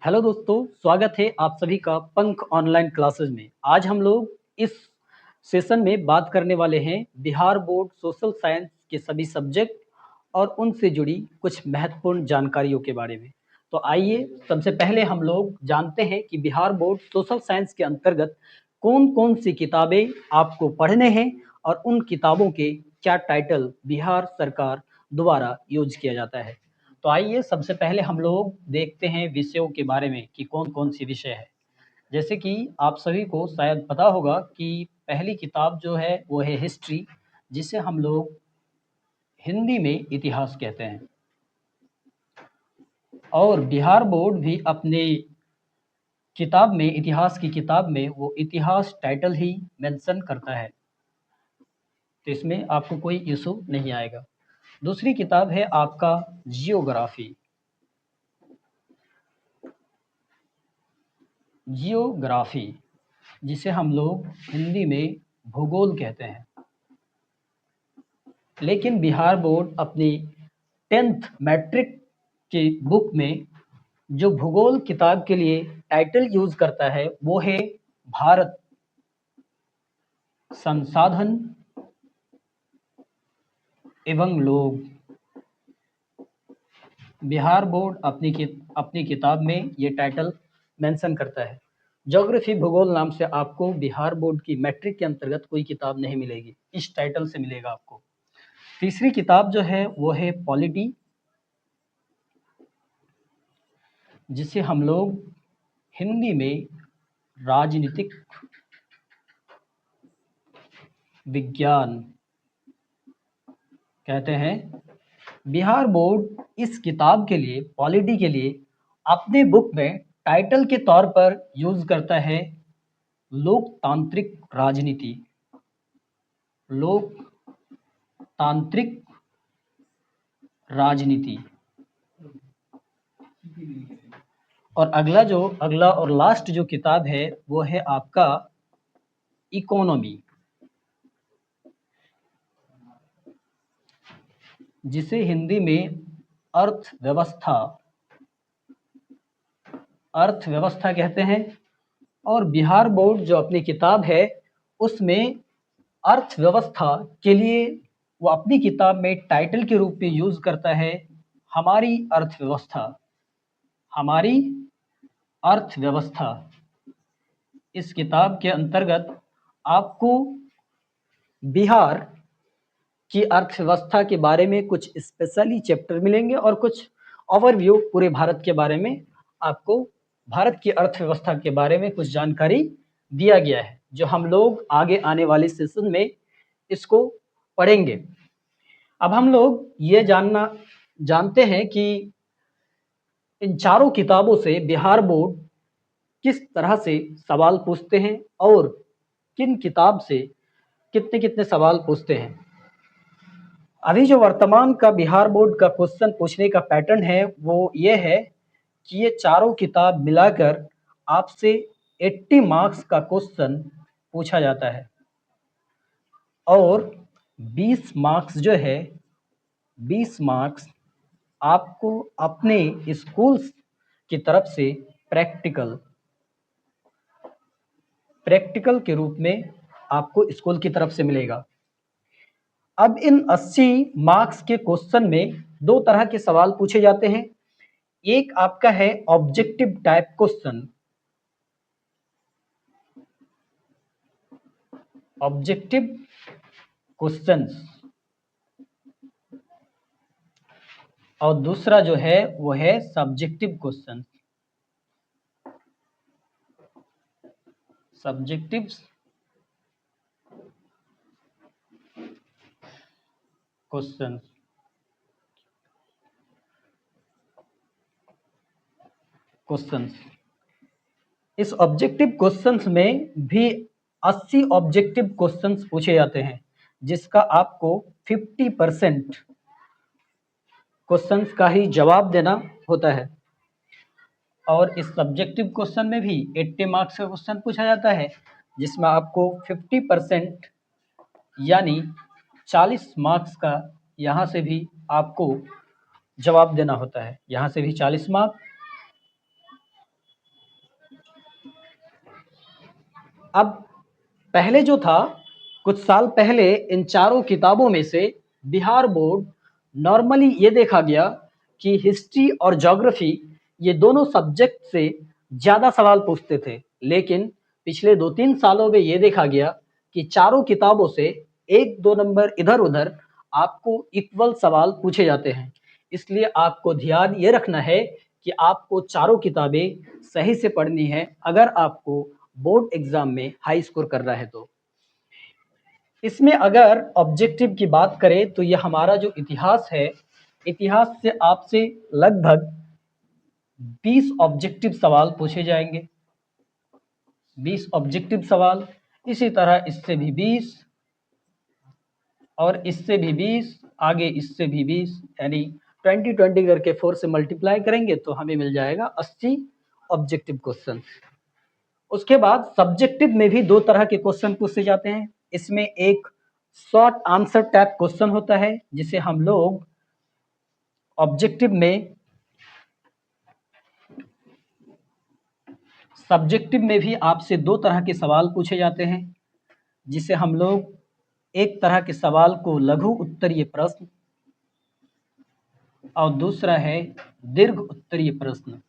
Hello दोस्तों, स्वागत है आप सभी का पंख ऑनलाइन क्लासेस में। आज हम लोग इस सेशन में बात करने वाले हैं बिहार बोर्ड सोशल साइंस के सभी सब्जेक्ट और उनसे जुड़ी कुछ महत्वपूर्ण जानकारियों के बारे में। तो आइए सबसे पहले हम लोग जानते हैं कि बिहार बोर्ड सोशल साइंस के अंतर्गत कौन-कौन सी किताबें आपको पढ़ने हैं और उन किताबों के क्या टाइटल बिहार सरकार द्वारा यूज़ किया जाता है। तो आइए सबसे पहले हम लोग देखते हैं विषयों के बारे में कि कौन-कौन सी विषय है। जैसे कि आप सभी को शायद पता होगा कि पहली किताब जो है वो है हिस्ट्री, जिसे हम लोग हिंदी में इतिहास कहते हैं। और बिहार बोर्ड भी अपने किताब में इतिहास की किताब में वो इतिहास टाइटल ही मेंशन करता है। तो इसमें आपको कोई इशू नहीं आएगा। दूसरी किताब है आपका जियोग्राफी। जियोग्राफी जिसे हम लोग हिंदी में भूगोल कहते हैं। लेकिन बिहार बोर्ड अपनी 10th मैट्रिक की बुक में जो भूगोल किताब के लिए टाइटल यूज़ करता है वो है भारत संसाधन एवं लोग। बिहार बोर्ड अपनी किताब में ये टाइटल मेंशन करता है। ज्योग्राफी भूगोल नाम से आपको बिहार बोर्ड की मैट्रिक के अंतर्गत कोई किताब नहीं मिलेगी, इस टाइटल से मिलेगा आपको। तीसरी किताब जो है वो है पॉलिटी, जिसे हम लोग हिंदी में राजनीतिक विज्ञान कहते हैं। बिहार बोर्ड इस किताब के लिए पॉलिटी के लिए अपने बुक में टाइटल के तौर पर यूज करता है लोकतांत्रिक राजनीति। लोकतांत्रिक राजनीति। और अगला और लास्ट जो किताब है वो है आपका इकोनॉमी, जिसे हिंदी में अर्थव्यवस्था कहते हैं। और बिहार बोर्ड जो अपनी किताब है उसमें अर्थव्यवस्था के लिए वो अपनी किताब में टाइटल के रूप में यूज करता है हमारी अर्थव्यवस्था। हमारी अर्थव्यवस्था। इस किताब के अंतर्गत आपको बिहार की अर्थव्यवस्था के बारे में कुछ स्पेशली चैप्टर मिलेंगे और कुछ ओवरव्यू पूरे भारत के बारे में आपको भारत की अर्थव्यवस्था के बारे में कुछ जानकारी दिया गया है, जो हम लोग आगे आने वाले सेशन में इसको पढ़ेंगे। अब हम लोग ये जानते हैं कि इन चारों किताबों से बिहार बोर्ड किस तरह से सवाल पूछते हैं और किन किताब से कितने-कितने सवाल पूछते हैं। अभी जो वर्तमान का बिहार बोर्ड का क्वेश्चन पूछने का पैटर्न है वो ये है कि ये चारों किताब मिलाकर आपसे 80 मार्क्स का क्वेश्चन पूछा जाता है और 20 मार्क्स जो है 20 मार्क्स आपको अपने स्कूल की तरफ से प्रैक्टिकल के रूप में आपको स्कूल की तरफ से मिलेगा। अब इन 80 मार्क्स के क्वेश्चन में दो तरह के सवाल पूछे जाते हैं। एक आपका है objective type question, objective questions, और दूसरा जो है वो है सब्जेक्टिव क्वेश्चन। Subjective questions. इस ऑब्जेक्टिव क्वेश्चंस में भी 80 ऑब्जेक्टिव क्वेश्चंस पूछे जाते हैं, जिसका आपको 50% क्वेश्चंस का ही जवाब देना होता है। और इस सब्जेक्टिव क्वेश्चन में भी 80 मार्क्स का क्वेश्चन पूछा जाता है, जिसमें आपको 50% यानी 40 मार्क्स का यहाँ से भी आपको जवाब देना होता है। यहाँ से भी 40 मार्क्स अब पहले जो था, कुछ साल पहले इन चारों किताबों में से बिहार बोर्ड नॉर्मली ये देखा गया कि हिस्ट्री और ज्योग्राफी ये दोनों सब्जेक्ट से ज़्यादा सवाल पूछते थे, लेकिन पिछले 2-3 सालों में ये देखा गया कि चारों किताबों से 1-2 नंबर इधर-उधर आपको इक्वल सवाल पूछे जाते हैं। इसलिए आपको ध्यान ये रखना है कि आपको चारों किताबें सही से पढ़नी है, अगर आपको बोर्ड एग्जाम में हाई स्कोर करना है तो। इसमें अगर ऑब्जेक्टिव की बात करें तो ये हमारा जो इतिहास है, इतिहास से आपसे लगभग 20 ऑब्जेक्टिव सवाल पूछे जाएंगे। 20 ऑब्जेक्टिव सवाल, इसी तरह इससे भी 20 और इससे भी 20, आगे इससे भी 20, यानी 20-20 करके 4 से मल्टीप्लाई करेंगे तो हमें मिल जाएगा 80 ऑब्जेक्टिव क्वेश्चन। उसके बाद सब्जेक्टिव में भी 2 तरह के क्वेश्चन पूछे जाते हैं। इसमें एक शॉर्ट आंसर टाइप क्वेश्चन होता है, जिसे हम लोग ऑब्जेक्टिव में, सब्जेक्टिव में भी आपसे 2 तरह के सवाल पूछे जाते हैं, जिसे हम लोग एक तरह के सवाल को लघु उत्तरीय प्रश्न और दूसरा है दीर्घ उत्तरीय प्रश्न।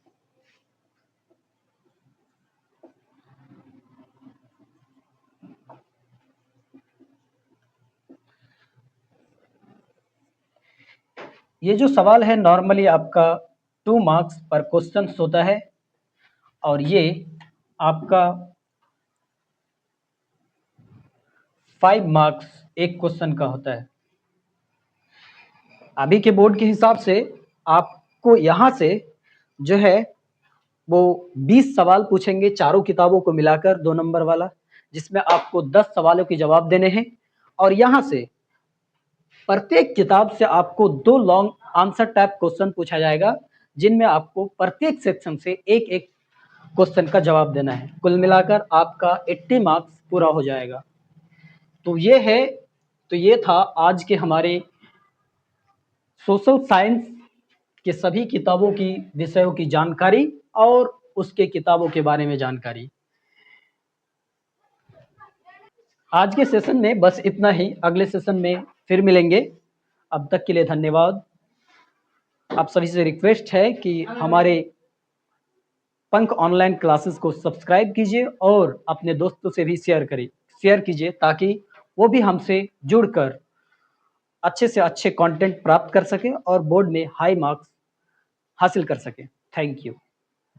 ये जो सवाल है नॉर्मली आपका 2 मार्क्स पर क्वेश्चन होता है और ये आपका 5 मार्क्स एक क्वेश्चन का होता है। अभी के बोर्ड के हिसाब से आपको यहाँ से जो है वो 20 सवाल पूछेंगे चारों किताबों को मिलाकर 2 नंबर वाला, जिसमें आपको 10 सवालों के जवाब देने हैं और यहाँ से प्रत्येक किताब से आपको 2 लॉन्ग आंसर टाइप क्वेश्चन पूछा जाएगा, जिनमें आपको प्रत्येक सेक्शन से एक-एक क्वेश्चन का जवाब देना है। कुल मिलाकर आपका 80 मार्क्स पूरा हो जाएगा। तो ये था आज के हमारे सोशल साइंस के सभी किताबों की विषयों की जानकारी और उसके किताबों के बारे में जानकारी। आज के सेशन में बस इतना ही, अगले सेशन में फिर मिलेंगे। अब तक के लिए धन्यवाद। आप सभी से रिक्वेस्ट है कि हमारे पंख ऑनलाइन क्लासेस को सब्सक्राइब कीजिए और अपने दोस्तों से भी शेयर कीजिए, ताकि वो भी हमसे जुड़कर अच्छे से अच्छे कंटेंट प्राप्त कर सकें और बोर्ड में हाई मार्क्स हासिल कर सकें। Thank you.